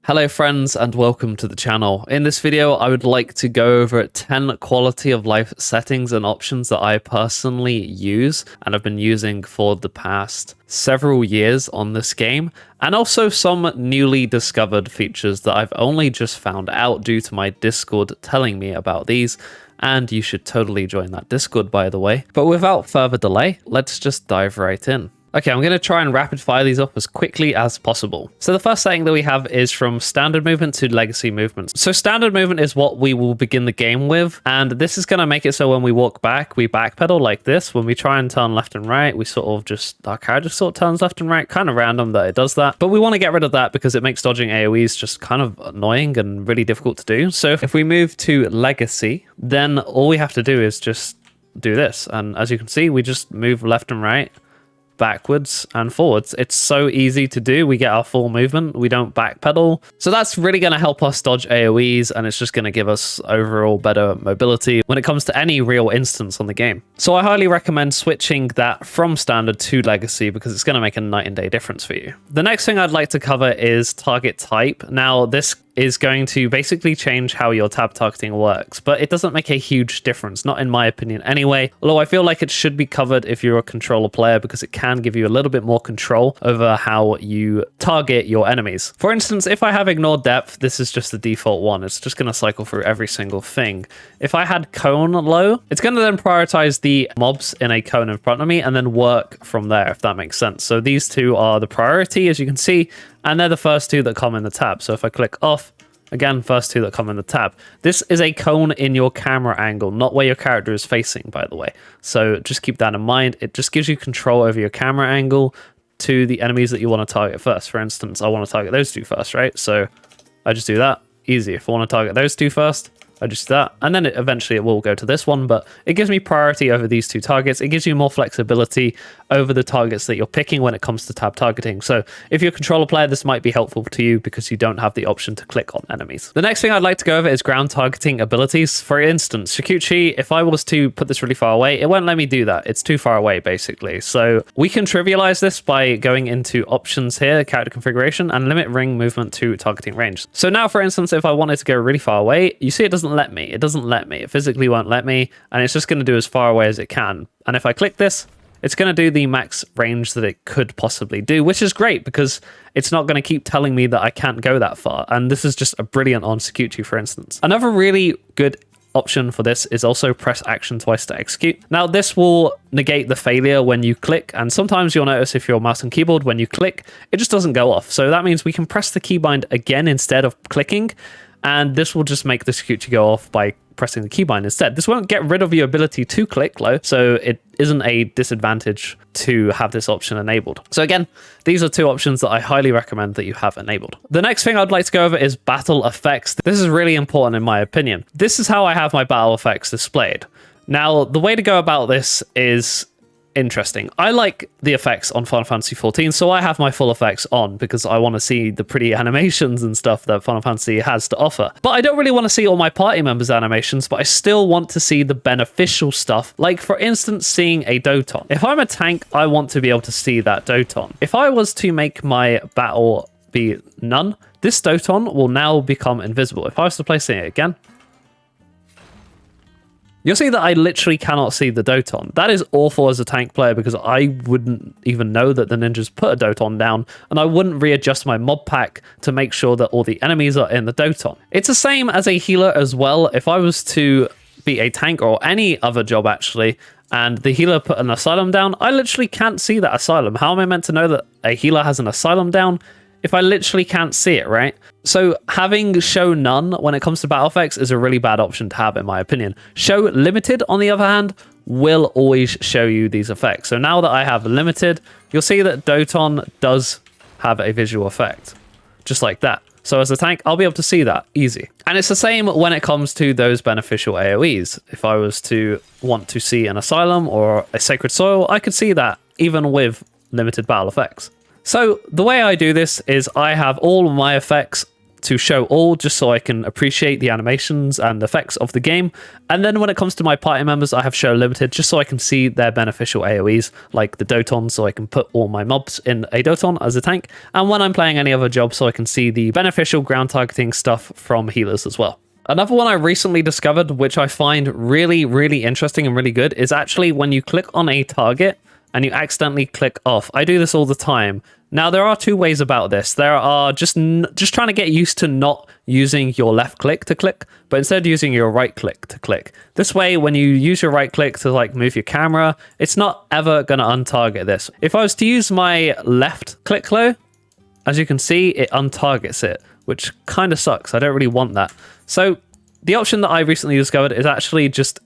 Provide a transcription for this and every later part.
Hello friends and welcome to the channel. In this video I would like to go over 10 quality of life settings and options that I personally use and have been using for the past several years on this game, and also some newly discovered features that I've only just found out due to my Discord telling me about these, and you should totally join that Discord by the way. But without further delay, let's just dive right in. Okay, I'm going to try and rapid fire these up as quickly as possible. So the first setting that we have is from standard movement to legacy movement. So standard movement is what we will begin the game with, and this is going to make it so when we walk back, we backpedal like this. When we try and turn left and right, we sort of just, our character sort of turns left and right, kind of random that it does that. But we want to get rid of that because it makes dodging AoEs just kind of annoying and really difficult to do. So if we move to legacy, then all we have to do is just do this. And as you can see, we just move left and right, backwards and forwards. It's so easy to do. We get our full movement, we don't backpedal, so that's really going to help us dodge AoEs, and it's just going to give us overall better mobility when it comes to any real instance on the game. So I highly recommend switching that from standard to legacy because it's going to make a night and day difference for you. The next thing I'd like to cover is target type. Now this is going to basically change how your tab targeting works, but it doesn't make a huge difference, not in my opinion anyway, although I feel like it should be covered if you're a controller player because it can give you a little bit more control over how you target your enemies. For instance, if I have ignored depth, this is just the default one. It's just going to cycle through every single thing. If I had cone low, it's going to then prioritize the mobs in a cone in front of me and then work from there, if that makes sense. So these two are the priority, as you can see, and they're the first two that come in the tab. So if I click off, again, first two that come in the tab. This is a cone in your camera angle, not where your character is facing, by the way. So just keep that in mind. It just gives you control over your camera angle to the enemies that you want to target first. For instance, I want to target those two first, right? So I just do that. Easy. If I want to target those two first, I just do that, and then eventually it will go to this one, but it gives me priority over these two targets. It gives you more flexibility over the targets that you're picking when it comes to tab targeting. So if you're a controller player, this might be helpful to you because you don't have the option to click on enemies. The next thing I'd like to go over is ground targeting abilities. For instance, Shikuchi, if I was to put this really far away, it won't let me do that. It's too far away, basically. So we can trivialize this by going into options here, character configuration, and limit ring movement to targeting range. So now, for instance, if I wanted to go really far away, you see it doesn't let me. It doesn't let me. It physically won't let me, and it's just going to do as far away as it can. And if I click this, it's going to do the max range that it could possibly do, which is great because it's not going to keep telling me that I can't go that far. And this is just a brilliant on Shikuchi, for instance. Another really good option for this is also press action twice to execute. Now this will negate the failure when you click, and sometimes you'll notice if you're mouse and keyboard, when you click, it just doesn't go off. So that means we can press the keybind again instead of clicking, and this will just make the Shikuchi go off by pressing the keybind instead. This won't get rid of your ability to click low, so it isn't a disadvantage to have this option enabled. So again, these are two options that I highly recommend that you have enabled. The next thing I'd like to go over is battle effects. This is really important in my opinion. This is how I have my battle effects displayed. Now, the way to go about this is interesting. I like the effects on Final Fantasy XIV, so I have my full effects on because I want to see the pretty animations and stuff that Final Fantasy has to offer. But I don't really want to see all my party members' animations, but I still want to see the beneficial stuff, like for instance seeing a Doton. If I'm a tank, I want to be able to see that Doton. If I was to make my battle be none, this Doton will now become invisible. If I was to place it again, you'll see that I literally cannot see the Doton. That is awful as a tank player because I wouldn't even know that the ninjas put a Doton down, and I wouldn't readjust my mob pack to make sure that all the enemies are in the Doton. It's the same as a healer as well. If I was to be a tank or any other job actually, and the healer put an asylum down, I literally can't see that asylum. How am I meant to know that a healer has an asylum down if I literally can't see it, right? So having show none when it comes to battle effects is a really bad option to have in my opinion. Show limited, on the other hand, will always show you these effects. So now that I have limited, you'll see that Doton does have a visual effect, just like that. So as a tank, I'll be able to see that easy. And it's the same when it comes to those beneficial AoEs. If I was to want to see an asylum or a sacred soil, I could see that even with limited battle effects. So the way I do this is I have all my effects to show all, just so I can appreciate the animations and effects of the game. And then when it comes to my party members, I have show limited, just so I can see their beneficial AoEs, like the Doton, so I can put all my mobs in a Doton as a tank. And when I'm playing any other job, so I can see the beneficial ground targeting stuff from healers as well. Another one I recently discovered, which I find really, really interesting and really good, is actually when you click on a target and you accidentally click off. I do this all the time. Now, there are two ways about this. There are just trying to get used to not using your left click to click, but instead using your right click to click. This way, when you use your right click to like move your camera, it's not ever going to untarget this. If I was to use my left click though, as you can see, it untargets it, which kind of sucks. I don't really want that. So the option that I recently discovered is actually just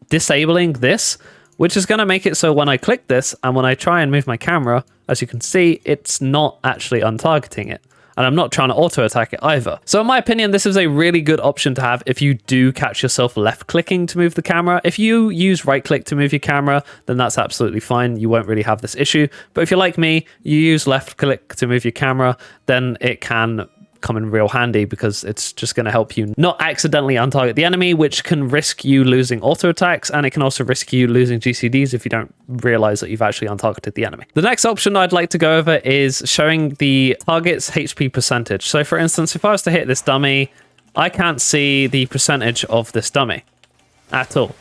disabling this, which is going to make it so when I click this and when I try and move my camera, as you can see, it's not actually untargeting it. And I'm not trying to auto attack it either. So in my opinion, this is a really good option to have if you do catch yourself left clicking to move the camera. If you use right click to move your camera, then that's absolutely fine. You won't really have this issue. But if you're like me, you use left click to move your camera, then it can come in real handy, because it's just going to help you not accidentally untarget the enemy, which can risk you losing auto attacks, and it can also risk you losing GCDs if you don't realize that you've actually untargeted the enemy. The next option I'd like to go over is showing the target's HP percentage. So for instance, if I was to hit this dummy, I can't see the percentage of this dummy at all,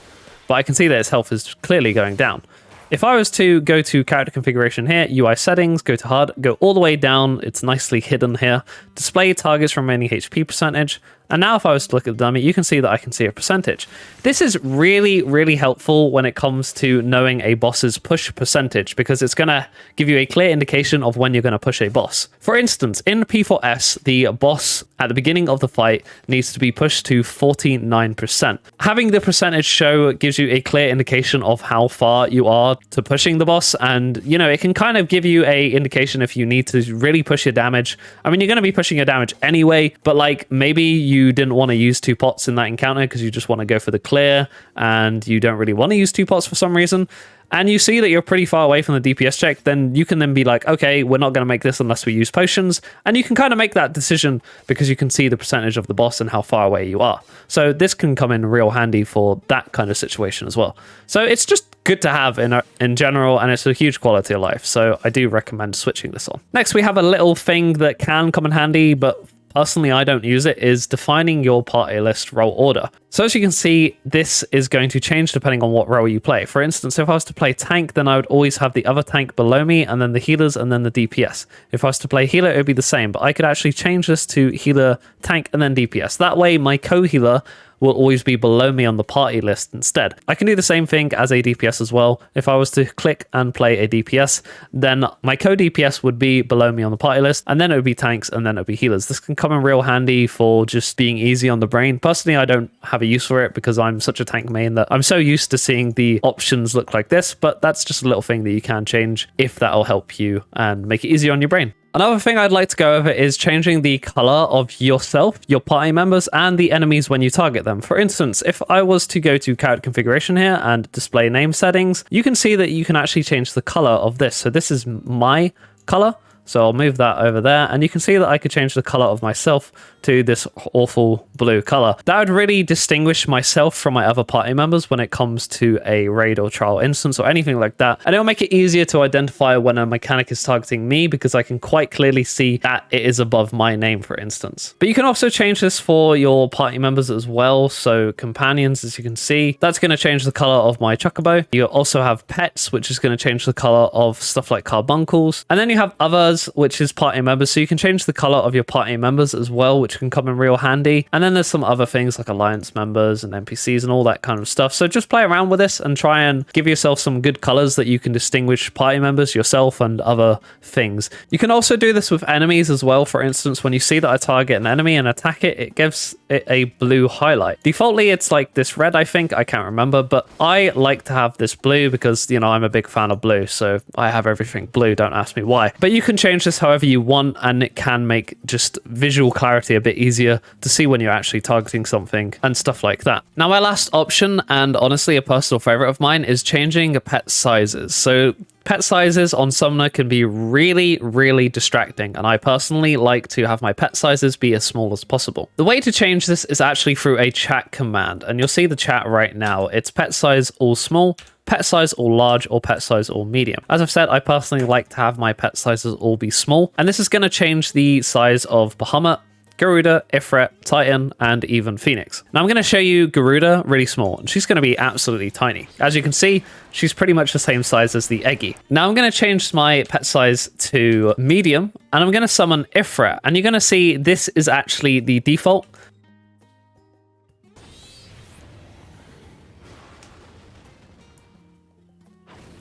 but I can see that its health is clearly going down. If I was to go to character configuration here, UI settings, go to HUD, go all the way down, it's nicely hidden here, display target's remaining HP percentage, and now if I was to look at the dummy, you can see that I can see a percentage. This is really, really helpful when it comes to knowing a boss's push percentage, because it's going to give you a clear indication of when you're going to push a boss. For instance, in P4S, the boss at the beginning of the fight needs to be pushed to 49%. Having the percentage show gives you a clear indication of how far you are to pushing the boss, and you know, it can kind of give you a indication if you need to really push your damage. I mean, you're going to be pushing your damage anyway, but like maybe you didn't want to use 2 pots in that encounter because you just want to go for the clear and you don't really want to use 2 pots for some reason, and you see that you're pretty far away from the DPS check, then you can then be like, okay, we're not going to make this unless we use potions. And you can kind of make that decision because you can see the percentage of the boss and how far away you are. So this can come in real handy for that kind of situation as well. So it's just good to have in general, and it's a huge quality of life. So I do recommend switching this on. Next, we have a little thing that can come in handy, but personally I don't use it, is defining your party list role order. So as you can see, this is going to change depending on what role you play. For instance, if I was to play tank, then I would always have the other tank below me, and then the healers, and then the DPS. If I was to play healer, it would be the same, but I could actually change this to healer, tank, and then DPS. That way my co-healer will always be below me on the party list instead. I can do the same thing as a DPS as well. If I was to click and play a DPS, then my co-DPS would be below me on the party list, and then it would be tanks, and then it would be healers. This can come in real handy for just being easy on the brain. Personally, I don't have a use for it because I'm such a tank main that I'm so used to seeing the options look like this, but that's just a little thing that you can change if that'll help you and make it easier on your brain. Another thing I'd like to go over is changing the color of yourself, your party members, and the enemies when you target them. For instance, if I was to go to character configuration here and display name settings, you can see that you can actually change the color of this. So this is my color. So I'll move that over there, and you can see that I could change the color of myself to this awful blue color. That would really distinguish myself from my other party members when it comes to a raid or trial instance or anything like that. And it'll make it easier to identify when a mechanic is targeting me, because I can quite clearly see that it is above my name, for instance. But you can also change this for your party members as well. So companions, as you can see, that's going to change the color of my chocobo. You also have pets, which is going to change the color of stuff like carbuncles. And then you have others, which is party members. So you can change the color of your party members as well, which can come in real handy. And then there's some other things like alliance members and NPCs and all that kind of stuff. So just play around with this and try and give yourself some good colors that you can distinguish party members, yourself, and other things. You can also do this with enemies as well. For instance, when you see that I target an enemy and attack it, it gives it a blue highlight. Defaultly, it's like this red, I think. I can't remember, but I like to have this blue because, you know, I'm a big fan of blue. So I have everything blue. Don't ask me why. But you can change this however you want, and it can make just visual clarity a bit easier to see when you're actually targeting something and stuff like that. Now, my last option, and honestly a personal favorite of mine, is changing pet sizes. So Pet sizes on Summoner can be really distracting, and I personally like to have my pet sizes be as small as possible. The way to change this is actually through a chat command, and you'll see the chat right now. It's pet size all small, pet size all large, or pet size all medium. As I've said, I personally like to have my pet sizes all be small, and this is going to change the size of Bahamut, Garuda, Ifrit, Titan, and even Phoenix. Now I'm going to show you Garuda really small, and she's going to be absolutely tiny. As you can see, she's pretty much the same size as the Eggy. Now I'm going to change my pet size to medium, and I'm going to summon Ifrit, and you're going to see this is actually the default.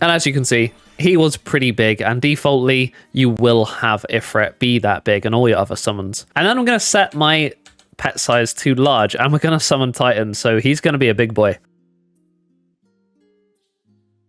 And as you can see, he was pretty big, and defaultly, you will have Ifrit be that big and all your other summons. And then I'm going to set my pet size to large, and we're going to summon Titan, so he's going to be a big boy.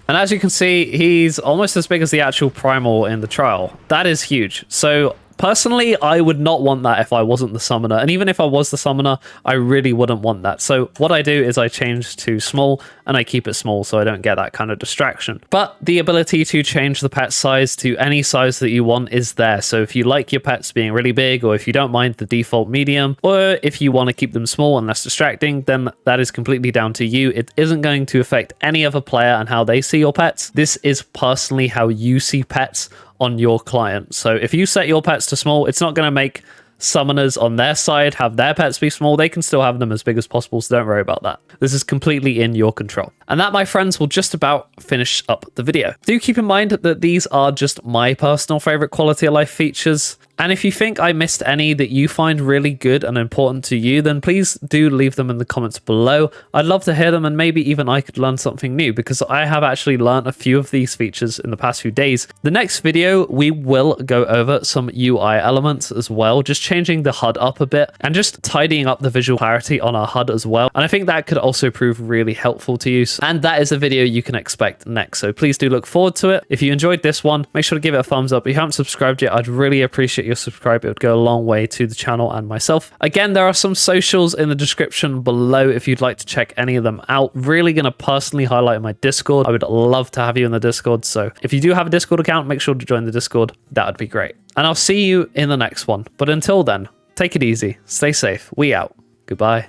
And as you can see, he's almost as big as the actual Primal in the trial. That is huge. So personally, I would not want that if I wasn't the summoner. And even if I was the summoner, I really wouldn't want that. So what I do is I change to small, and I keep it small so I don't get that kind of distraction. But the ability to change the pet size to any size that you want is there. So if you like your pets being really big, or if you don't mind the default medium, or if you want to keep them small and less distracting, then that is completely down to you. It isn't going to affect any other player and how they see your pets. This is personally how you see pets on your client. So if you set your pets to small, it's not going to make summoners on their side have their pets be small. They can still have them as big as possible, so don't worry about that. This is completely in your control. And that, my friends, will just about finish up the video. Do keep in mind that these are just my personal favorite quality of life features. And if you think I missed any that you find really good and important to you, then please do leave them in the comments below. I'd love to hear them, and maybe even I could learn something new, because I have actually learned a few of these features in the past few days. The next video, we will go over some UI elements as well, just changing the HUD up a bit and just tidying up the visual clarity on our HUD as well. And I think that could also prove really helpful to you. And that is a video you can expect next. So please do look forward to it. If you enjoyed this one, make sure to give it a thumbs up. If you haven't subscribed yet, I'd really appreciate your subscribe. It would go a long way to the channel and myself. Again, there are some socials in the description below if you'd like to check any of them out. Really going to personally highlight my Discord. I would love to have you in the Discord. So if you do have a Discord account, make sure to join the Discord. That would be great. And I'll see you in the next one. But until then, take it easy, stay safe. We out. Goodbye.